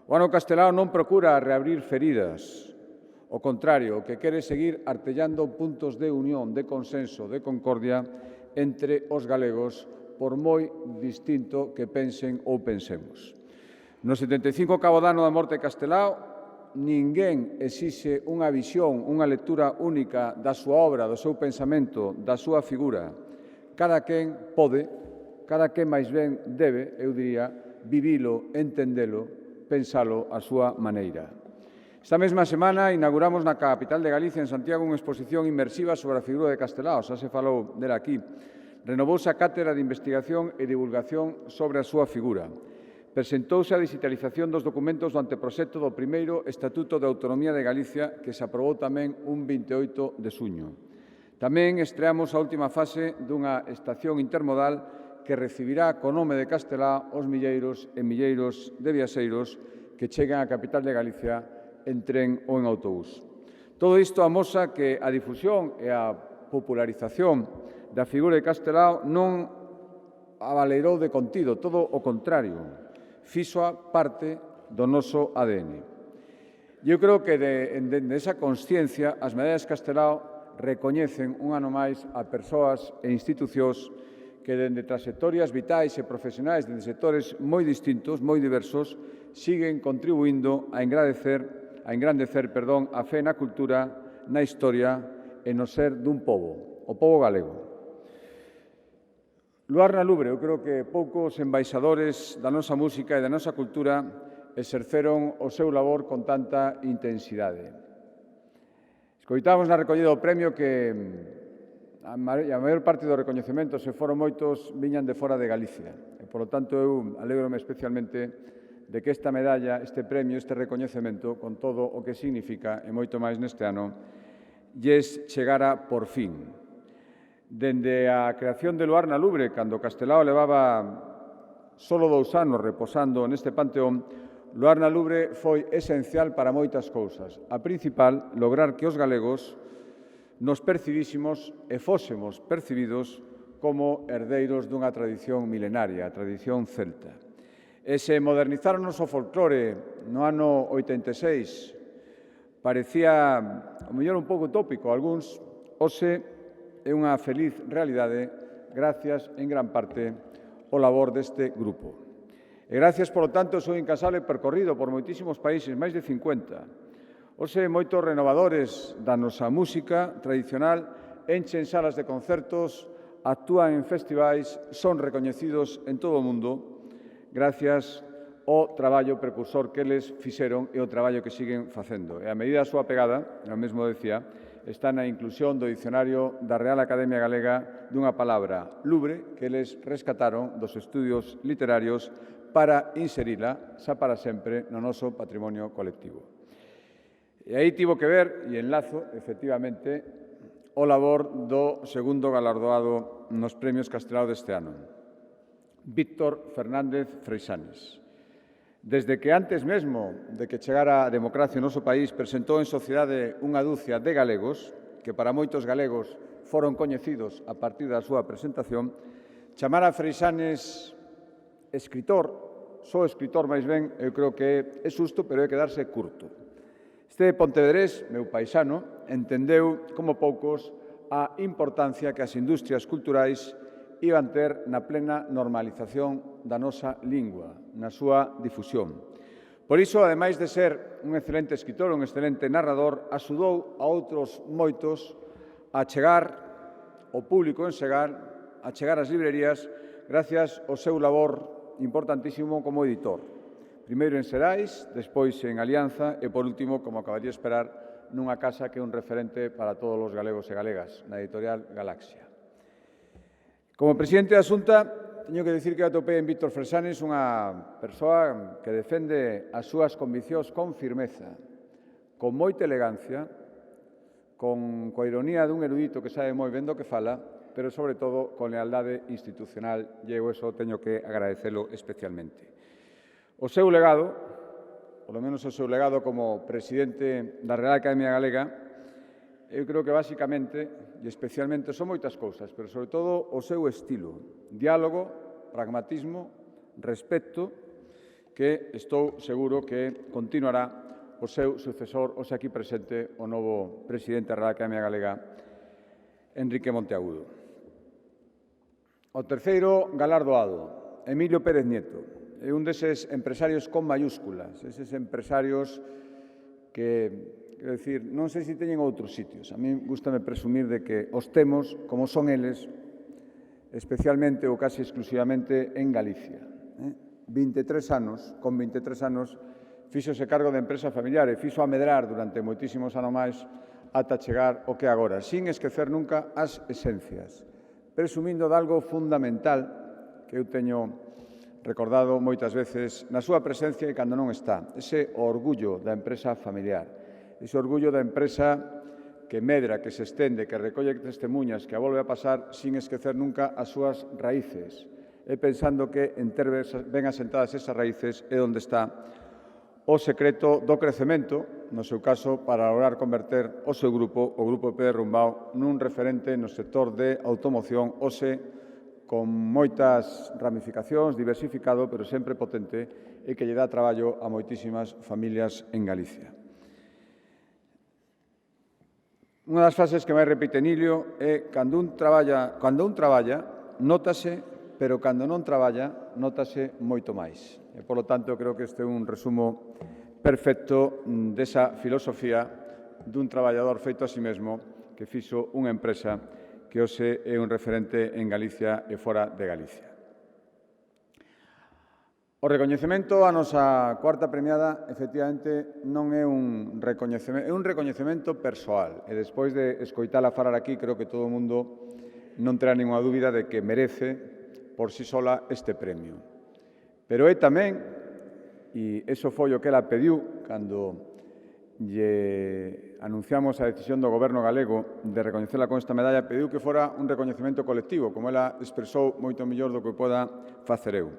O ano Castelao non procura reabrir feridas, o contrario, que quere seguir artellando puntos de unión, de consenso, de concordia entre os galegos, por moi distinto que pensen ou pensemos. No 75 cabo dano da morte de Castelao, ninguén exixe unha visión, unha lectura única da súa obra, do seu pensamento, da súa figura. Cada quen pode, cada quen máis ben debe, eu diría, vivilo, entendelo, pensalo a súa maneira. Esta mesma semana inauguramos na capital de Galicia, en Santiago, unha exposición inmersiva sobre a figura de Castelao, xa se falou dela aquí. Renovouse a cátedra de investigación e divulgación sobre a súa figura. Presentouse a digitalización dos documentos do anteproxecto do primeiro Estatuto de Autonomía de Galicia, que se aprobou tamén un 28 de xuño. Tamén estreamos a última fase dunha estación intermodal que recibirá co nome de Castelao os milleiros e milleiros de viaxeiros que chegan á capital de Galicia en tren ou en autobús. Todo isto amosa que a difusión e a popularización da figura de Castelao non a valeirou de contido, todo o contrario. Fixoa parte do noso ADN. Eu creo que de esa consciencia as medallas Castelao recoñecen un ano máis a persoas e institucións que dende trayectorias vitais e profesionais dende sectores moi distintos, moi diversos, siguen contribuindo a engrandecer a fe na cultura, na historia e no ser dun pobo, o pobo galego. Luar na Lubre, eu creo que poucos embaixadores da nosa música e da nosa cultura exerceron o seu labor con tanta intensidade. Escoitamos na recollida do premio que a maior parte do recoñecemento, se foron moitos, viñan de fora de Galicia. E, polo tanto, eu alégrome especialmente de que esta medalla, este premio, este recoñecemento, con todo o que significa, e moito máis neste ano, lles chegara por fin. Dende a creación de Luar na Lubre, cando Castelao levaba solo 2 anos reposando neste panteón, Luar na Lubre foi esencial para moitas cousas. A principal, lograr que os galegos nos percibísimos e fósemos percibidos como herdeiros dunha tradición milenaria, a tradición celta. E se modernizaron o noso folclore no ano 86, parecía, ao mellor, un pouco utópico. Algúns, hoxe, é unha feliz realidade gracias, en gran parte, ao labor deste grupo. E gracias, polo tanto, ao seu incasable percorrido por moitísimos países, máis de 50. Hoxe, moitos renovadores da nosa música tradicional enchen salas de concertos actúan en festivais, son recoñecidos en todo o mundo gracias ao traballo precursor que eles fixeron e o traballo que siguen facendo. E a medida da súa pegada, eu mesmo decía, está na inclusión do dicionario da Real Academia Galega dunha palabra, lubre, que eles rescataron dos estudios literarios para inserila, xa para sempre, no noso patrimonio colectivo. E aí tivo que ver, e enlazo, efectivamente, o labor do segundo galardoado nos Premios Castelao deste ano, Víctor Fernández Freixanes. Desde que antes mesmo de que chegara a democracia no noso país, presentou en sociedade unha dúcia de galegos, que para moitos galegos foron coñecidos a partir da súa presentación, chamar a Freixanes escritor, só escritor máis ben, eu creo que é xusto, pero é quedarse curto. Este pontevedrés, meu paisano, entendeu, como poucos, a importancia que as industrias culturais iban ter na plena normalización da nosa lingua, na súa difusión. Por iso, ademais de ser un excelente escritor, un excelente narrador, axudou a outros moitos a chegar ao público en Segar, a chegar ás librerías, gracias ao seu labor importantísimo como editor. Primeiro en Serais, despois en Alianza e, por último, como acabaría de esperar, nunha casa que é un referente para todos os galegos e galegas, na editorial Galaxia. Como presidente da Xunta, teño que dicir que atopei en Víctor Freixanes unha persoa que defende as súas conviccións con firmeza, con moita elegancia, coa ironía dun erudito que sabe moi ben do que fala, pero, sobre todo, con lealdade institucional, e eu eso teño que agradecelo especialmente. O seu legado, polo menos o seu legado como presidente da Real Academia Galega, eu creo que, basicamente, e especialmente, son moitas cousas, pero, sobre todo, o seu estilo. Diálogo, pragmatismo, respeto, que estou seguro que continuará o seu sucesor, hoxe aquí presente, o novo presidente da Real Academia Galega, Enrique Monteagudo. O terceiro galardoado, Emilio Pérez Nieto. É un deses empresarios con mayúsculas, eses empresarios que, quero dicir, non sei se teñen outros sitios. A mí gústame presumir de que os temos, como son eles, especialmente ou casi exclusivamente en Galicia. 23 anos, con 23 anos, fíxose cargo de empresa familiar e fixo a medrar durante moitísimos anos máis ata chegar o que agora, sin esquecer nunca as esencias, presumindo de algo fundamental que eu teño recordado moitas veces na súa presencia e cando non está, ese orgullo da empresa familiar, ese orgullo da empresa que medra, que se estende, que recolle testemunhas, que a volve a pasar sin esquecer nunca as súas raíces, e pensando que en ter ben asentadas esas raíces é onde está o secreto do crecemento, no seu caso, para lograr converter o seu grupo, o Grupo Pérez Rumbao, nun referente no sector de automoción, hoxe con moitas ramificacións, diversificado, pero sempre potente, e que lle dá traballo a moitísimas familias en Galicia. Unha das frases que máis repite Emilio é cando un traballa, nótase, pero cando non traballa, nótase moito máis. E, polo tanto, creo que este é un resumo perfecto desa filosofía dun traballador feito a si mesmo que fixo unha empresa que hoxe é un referente en Galicia e fora de Galicia. O recoñecemento a nosa cuarta premiada, efectivamente, non é un recoñecemento, é un recoñecemento persoal. E despois de escoitala falar aquí, creo que todo o mundo non terá ninguna dúbida de que merece por si sola este premio. Pero é tamén, e iso foi o que ela pediu cando lle anunciamos a decisión do Goberno galego de recoñecela con esta medalla, pediu que fora un recoñecemento colectivo, como ela expresou moito mellor do que poda facer eu.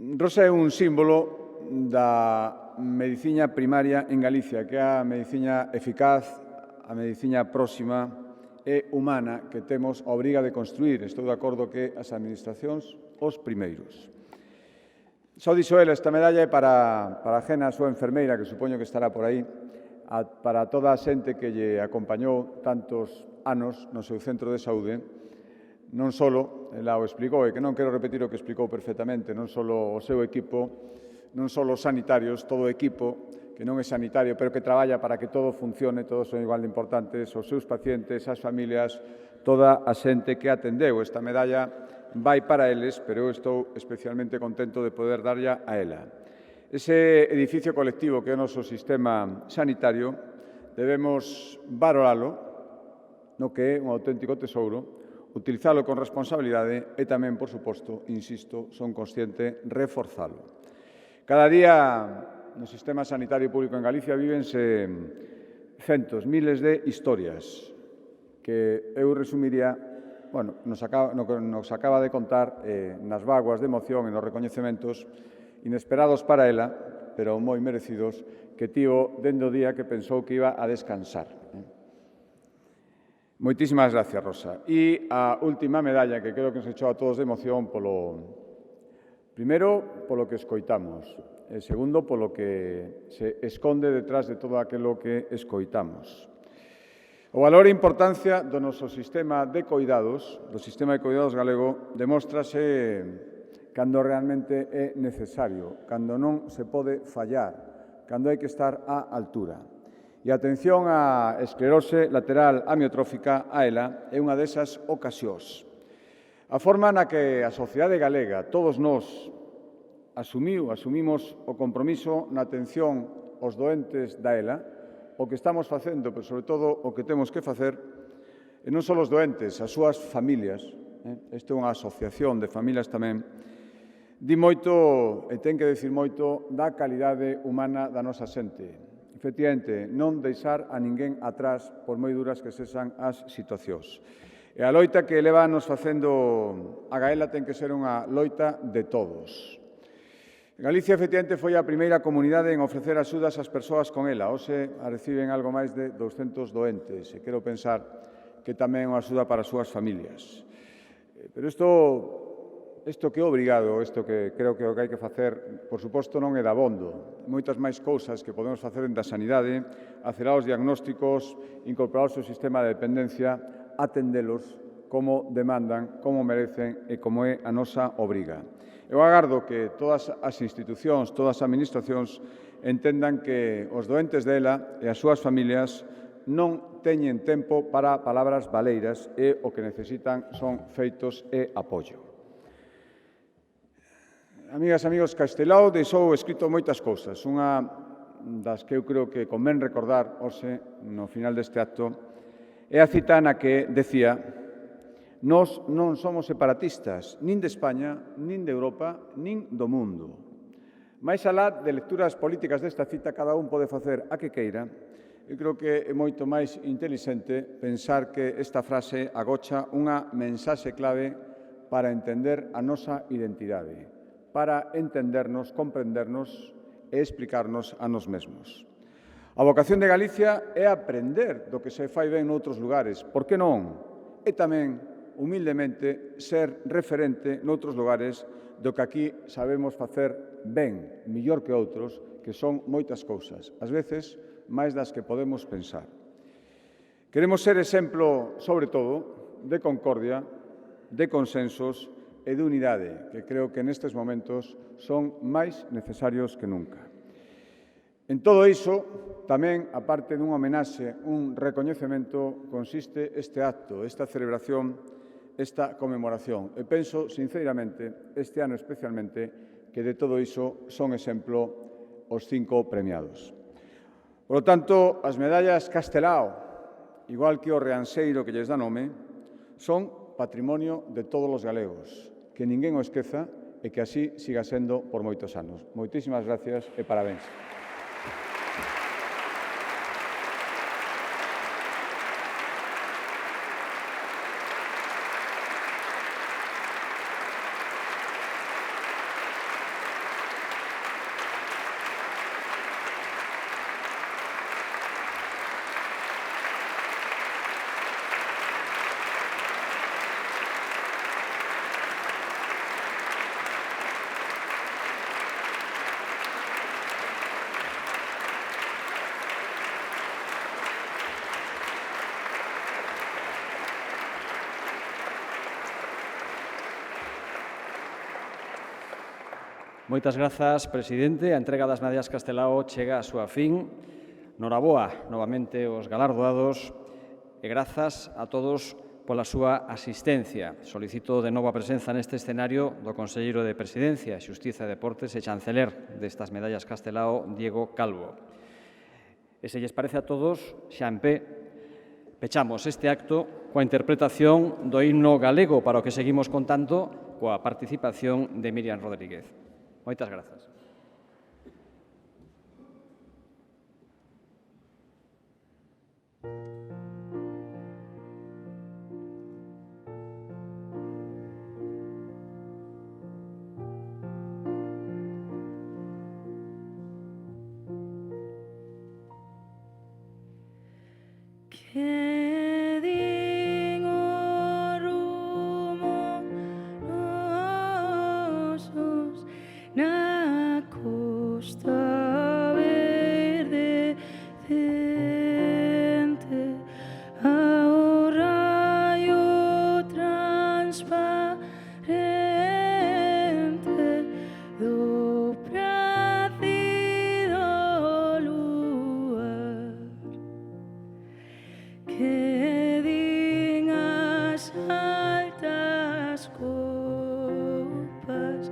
Rosa é un símbolo da medicina primaria en Galicia, que é a medicina eficaz, a medicina próxima e humana que temos a obriga de construir. Estou de acordo que as administracións os primeiros. Só dixo ela, esta medalla é para a Gena, a súa enfermeira, que supoño que estará por aí, para toda a xente que lle acompañou tantos anos no seu centro de saúde, non só, ela o explicou, e que non quero repetir o que explicou perfectamente, non só o seu equipo, non só os sanitarios, todo o equipo que que non é sanitario, pero que traballa para que todo funcione, todos son igual de importantes, os seus pacientes, as familias, toda a xente que atendeu. Esta medalla vai para eles, pero eu estou especialmente contento de poder darlla a ela. Ese edificio colectivo que é o noso sistema sanitario debemos valoralo, no que é un auténtico tesouro, utilizalo con responsabilidade e tamén, por suposto, insisto, son consciente, reforzalo. Cada día no sistema sanitario público en Galicia vívense centos, miles de historias que eu resumiría, nos acaba de contar nas vaguas de emoción e nos recoñecementos inesperados para ela, pero moi merecidos, que tivo dende o día que pensou que iba a descansar. Moitísimas gracias, Rosa. E a última medalla que creo que nos echou a todos de emoción primeiro, polo que escoitamos, e segundo, polo que se esconde detrás de todo aquilo que escoitamos. O valor e importancia do noso sistema de coidados, galego, demóstrase cando realmente é necesario, cando non se pode fallar, cando hai que estar á altura. E a atención á esclerose lateral amiotrófica, a ela, é unha desas ocasións. A forma na que a sociedade galega, todos nós, asumimos o compromiso na atención aos doentes da ela, o que estamos facendo, pero sobre todo o que temos que facer, e non só os doentes, as súas familias, isto é unha asociación de familias tamén, di moito, e ten que decir moito, da calidade humana da nosa xente. Efectivamente, non deixar a ninguén atrás, por moi duras que sexan as situacións. E a loita que levanos facendo a Gaela ten que ser unha loita de todos. Galicia, efectivamente, foi a primeira comunidade en ofrecer axudas ás persoas con ela. Hoxe reciben algo máis de 200 doentes e quero pensar que tamén é unha axuda para as súas familias. Pero isto que é obrigado, isto que creo que o que hai que facer, por suposto, non é dabondo. Moitas máis cousas que podemos facer en da sanidade, acelerar os diagnósticos, incorporar o seu sistema de dependencia, atendelos como demandan, como merecen e como é a nosa obriga. Eu agardo que todas as institucións, todas as administracións entendan que os doentes dela e as súas familias non teñen tempo para palabras baleiras e o que necesitan son feitos e apoio. Amigas e amigos, Castelao deixou escrito moitas cousas. Unha das que eu creo que convén recordar hoxe, no final deste acto, é a cita na que decía: nós non somos separatistas, nin de España, nin de Europa, nin do mundo. Mais alá de lecturas políticas desta cita, cada un pode facer a que queira. Eu creo que é moito máis intelixente pensar que esta frase agocha unha mensaxe clave para entender a nosa identidade, para entendernos, comprendernos e explicarnos a nos mesmos. A vocación de Galicia é aprender do que se fai ben noutros lugares, por que non? E tamén, humildemente, ser referente noutros lugares do que aquí sabemos facer ben, millor que outros, que son moitas cousas, ás veces máis das que podemos pensar. Queremos ser exemplo, sobre todo, de concordia, de consensos e de unidade, que creo que nestes momentos son máis necesarios que nunca. En todo iso, tamén, aparte dunha homenaxe, un recoñecemento, consiste este acto, esta celebración, esta conmemoración. E penso, sinceramente, este ano especialmente, que de todo iso son exemplo os 5 premiados. Por lo tanto, as medallas Castelao, igual que o Rianxeiro que lles dá nome, son patrimonio de todos os galegos, que ninguén o esqueza e que así siga sendo por moitos anos. Moitísimas gracias e parabéns. Moitas grazas, presidente. A entrega das medallas Castelao chega a súa fin. Noraboa, novamente, os galardoados e grazas a todos pola súa asistencia. Solicito de novo a presenza neste escenario do Conselleiro de Presidencia, Xustiza e Deportes e chanceler destas medallas Castelao, Diego Calvo. E se lles parece a todos, xa en pé, pechamos este acto coa interpretación do himno galego para o que seguimos contando coa participación de Miriam Rodríguez. Moitas grazas. Que din o rumo nosos na costa verde cente ao raio transparente do plácido luar. Que din as altas copas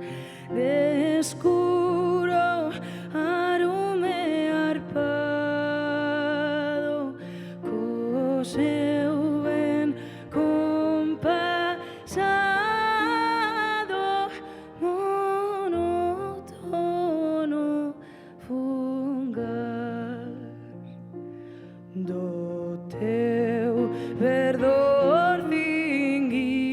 de escuro arume arpado co seu ben compasado monótono fungar do teu verdor fingido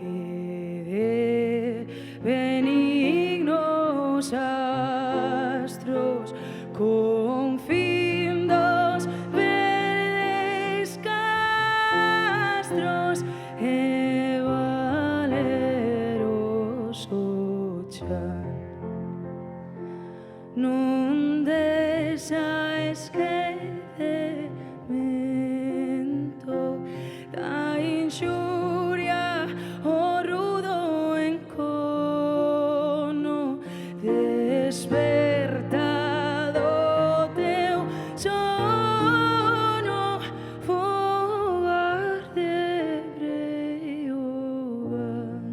e de benignos astros con fin dos verdes castros e valeroso chan non deixa esquecemento da inxuria o rudo encono despertado teu sono fogar de Breogán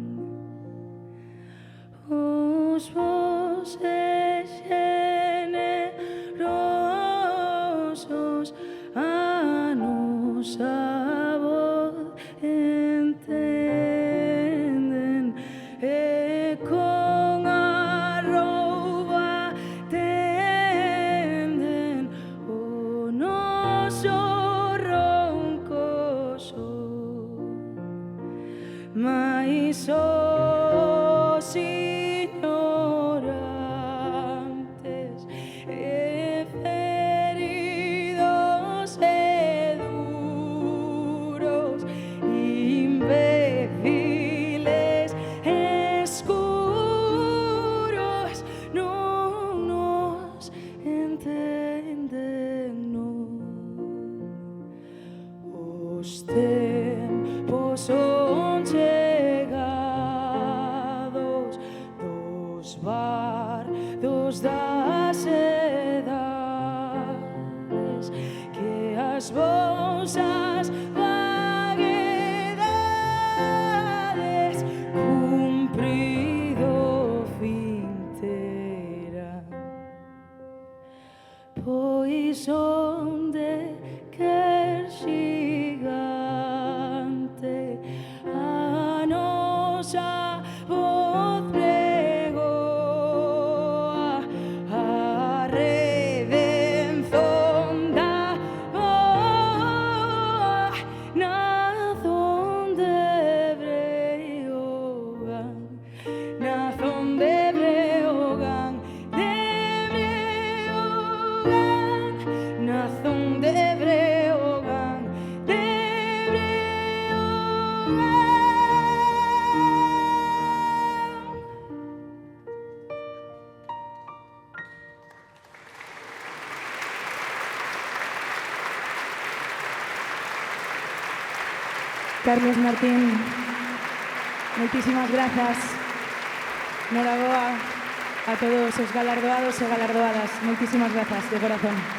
os voces generosos a nosa voz entenden e con arroba tenden o noso ronco son. Mais os ignorantes e feridos e duros, imbéciles escuros, non nos entenden, non. Os tempos son chegados dos bardos das edades que as vosas vaguedades cumprido fin terán. Pois onde quer xigante a nosa voz pregoa a redención da boa nazón de Breogán, nazón de Breogán, nazón de Breogán, de Breogán. Carlos Martín, moitísimas grazas. Noraboa a todos os galardoados e galardoadas. Moitísimas grazas, de corazón.